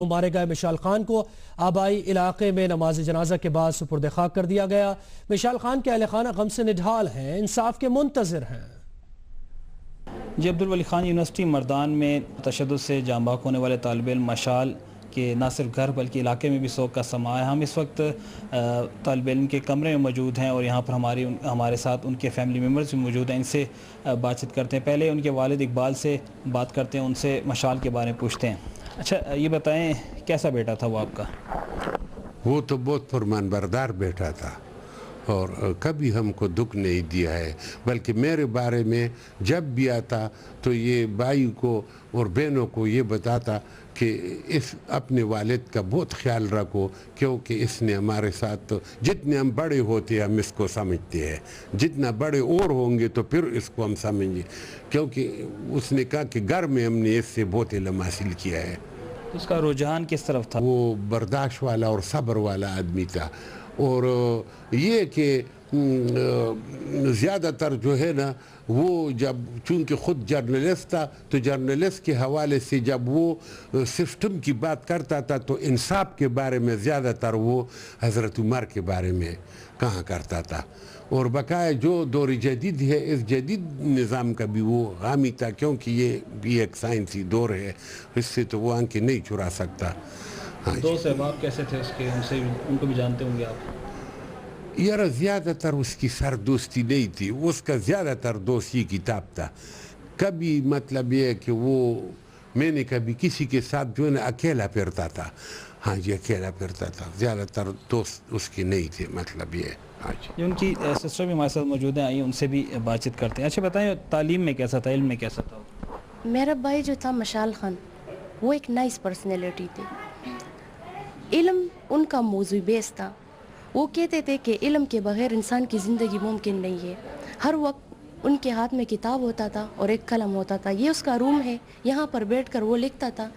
مارے گئے مشال خان کو آبائی علاقے میں نماز جنازہ کے بعد سپرد خاک کر دیا گیا۔ مشال خان کے اہل خانہ غم سے نڈھال ہیں، انصاف کے منتظر ہیں۔ عبدالولی خان یونیورسٹی مردان میں تشدد سے جاں بحق ہونے والے طالب علم مشال کے نہ صرف گھر بلکہ علاقے میں بھی سوگ کا سماں ہے۔ ہم اس وقت طالب علم کے کمرے میں موجود ہیں اور یہاں پر ہمارے ساتھ ان کے فیملی ممبرز بھی موجود ہیں۔ ان سے بات چیت کرتے ہیں، پہلے ان کے والد اقبال سے بات کرتے ہیں، ان سے مشال کے بارے میں پوچھتے ہیں۔ اچھا یہ بتائیں کیسا بیٹا تھا وہ آپ کا؟ وہ تو بہت فرمان بردار بیٹا تھا اور کبھی ہم کو دکھ نہیں دیا ہے، بلکہ میرے بارے میں جب بھی آتا تو یہ بھائی کو اور بہنوں کو یہ بتاتا کہ اس اپنے والد کا بہت خیال رکھو، کیونکہ اس نے ہمارے ساتھ جتنے ہم بڑے ہوتے ہیں ہم اس کو سمجھتے ہیں، جتنا بڑے اور ہوں گے تو پھر اس کو ہم سمجھیں گے، کیونکہ اس نے کہا کہ گھر میں ہم نے اس سے بہت علم حاصل کیا ہے۔ اس کا رجحان کس طرف تھا؟ وہ برداشت والا اور صبر والا آدمی تھا، اور یہ کہ زیادہ تر جو ہے نا وہ جب چونکہ خود جرنلسٹ تھا تو جرنلسٹ کے حوالے سے جب وہ سسٹم کی بات کرتا تھا تو انصاف کے بارے میں زیادہ تر وہ حضرت عمر کے بارے میں کہا کرتا تھا، اور بقایا جو دور جدید ہے اس جدید نظام کا بھی وہ حامی تھا، کیونکہ یہ بھی ایک سائنسی دور ہے، اس سے تو وہ آنکھیں نہیں چرا سکتا۔ دوست احباب کیسے تھے اس کے؟ ان کو بھی جانتے ہوں گے آپ؟ یار زیادہ تر اس کی سر دوستی نہیں تھی، اس کا زیادہ تر دوست یہ کتاب تھا۔ کبھی مطلب یہ ہے کہ وہ میں نے کبھی کسی کے ساتھ جو ہے نا اکیلا پھرتا تھا، ہاں جی اکیلا پھرتا تھا، زیادہ تر دوست اس کے نہیں تھے، مطلب یہ ہاں جی۔ ان کی سسٹر بھی ہمارے ساتھ موجود ہیں، آئیے ان سے بھی بات چیت کرتے ہیں۔ اچھا بتائیں تعلیم میں کیسا تھا، علم میں کیسا تھا؟ میرا بھائی جو تھا مشال خان وہ ایک نائس پرسنالٹی تھی، علم ان کا موضوع بیس تھا۔ وہ کہتے تھے کہ علم کے بغیر انسان کی زندگی ممکن نہیں ہے۔ ہر وقت ان کے ہاتھ میں کتاب ہوتا تھا اور ایک قلم ہوتا تھا، یہ اس کا روم ہے، یہاں پر بیٹھ کر وہ لکھتا تھا۔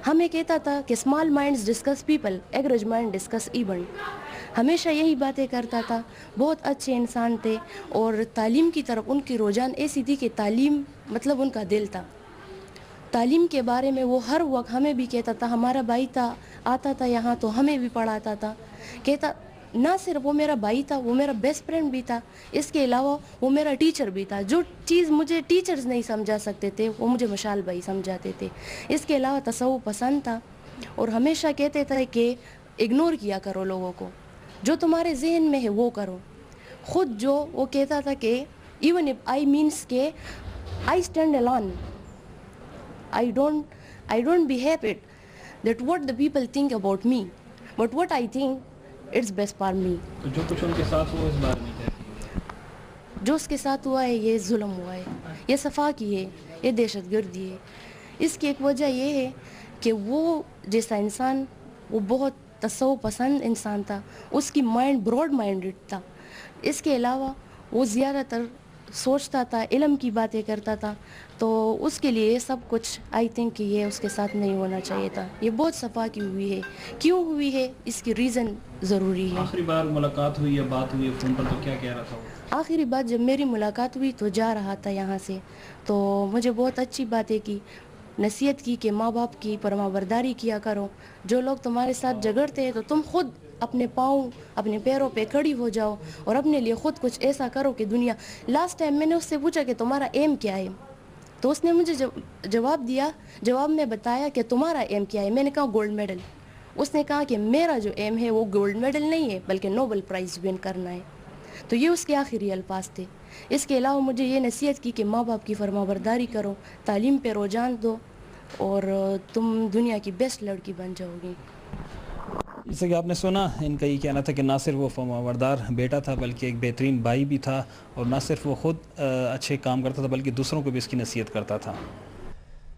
ہمیں کہتا تھا کہ small minds discuss people, average mind discuss event, ہمیشہ یہی باتیں کرتا تھا۔ بہت اچھے انسان تھے اور تعلیم کی طرف ان کی رجحان ایسی تھی کہ تعلیم مطلب ان کا دل تھا۔ تعلیم کے بارے میں وہ ہر وقت ہمیں بھی کہتا تھا، ہمارا بھائی تھا آتا تھا یہاں تو ہمیں بھی پڑھاتا تھا، کہتا نہ صرف وہ میرا بھائی تھا، وہ میرا بیسٹ فرینڈ بھی تھا، اس کے علاوہ وہ میرا ٹیچر بھی تھا۔ جو چیز مجھے ٹیچرز نہیں سمجھا سکتے تھے وہ مجھے مشال بھائی سمجھاتے تھے۔ اس کے علاوہ تصوف پسند تھا اور ہمیشہ کہتے تھے کہ اگنور کیا کرو لوگوں کو، جو تمہارے ذہن میں ہے وہ کرو۔ خود جو وہ کہتا تھا کہ ایون اف آئی مینس کہ I stand alone, I don't behave it that what the people think about me, but what I think it's best for me. تو جو کچھ ان کے ساتھ ہوا اس بارے میں کیا؟ جو اس کے ساتھ ہوا ہے یہ ظلم ہوا ہے، یہ صفاقی ہے، یہ دہشت گردی ہے۔ اس کی ایک وجہ یہ ہے کہ وہ جیسا انسان وہ بہت تصوف پسند انسان تھا، اس کی مائنڈ براڈ مائنڈڈ تھا۔ اس کے علاوہ وہ زیادہ تر سوچتا تھا، علم کی باتیں کرتا تھا، تو اس کے لیے یہ سب کچھ آئی تھنک کہ یہ اس کے ساتھ نہیں ہونا چاہیے تھا۔ یہ بہت صفاقی ہوئی ہے، کیوں ہوئی ہے اس کی ریزن ضروری ہے۔ آخری بار ملاقات ہوئی یا بات ہوئی فون پر تو کیا کہہ رہا تھا وہ؟ آخری بات جب میری ملاقات ہوئی تو جا رہا تھا یہاں سے، تو مجھے بہت اچھی باتیں کی، نصیحت کی کہ ماں باپ کی فرما برداری کیا کرو، جو لوگ تمہارے ساتھ جھگڑتے ہیں تو تم خود اپنے پاؤں اپنے پیروں پہ کھڑی ہو جاؤ اور اپنے لیے خود کچھ ایسا کرو کہ دنیا۔ لاسٹ ٹائم میں نے اس سے پوچھا کہ تمہارا ایم کیا ہے، تو اس نے مجھے جواب دیا، جواب میں بتایا کہ تمہارا ایم کیا ہے۔ میں نے کہا گولڈ میڈل۔ اس نے کہا کہ میرا جو ایم ہے وہ گولڈ میڈل نہیں ہے بلکہ نوبل پرائز ون کرنا ہے۔ تو یہ اس کے آخری الفاظ تھے۔ اس کے علاوہ مجھے یہ نصیحت کی کہ ماں باپ کی فرما برداری کرو، تعلیم پہ رجحان دو اور تم دنیا کی بیسٹ لڑکی بن جاؤ گی۔ جیسے کہ آپ نے سنا، ان کا یہ کہنا تھا کہ نہ صرف وہ فرمانبردار بیٹا تھا بلکہ ایک بہترین بھائی بھی تھا، اور نہ صرف وہ خود اچھے کام کرتا تھا بلکہ دوسروں کو بھی اس کی نصیحت کرتا تھا۔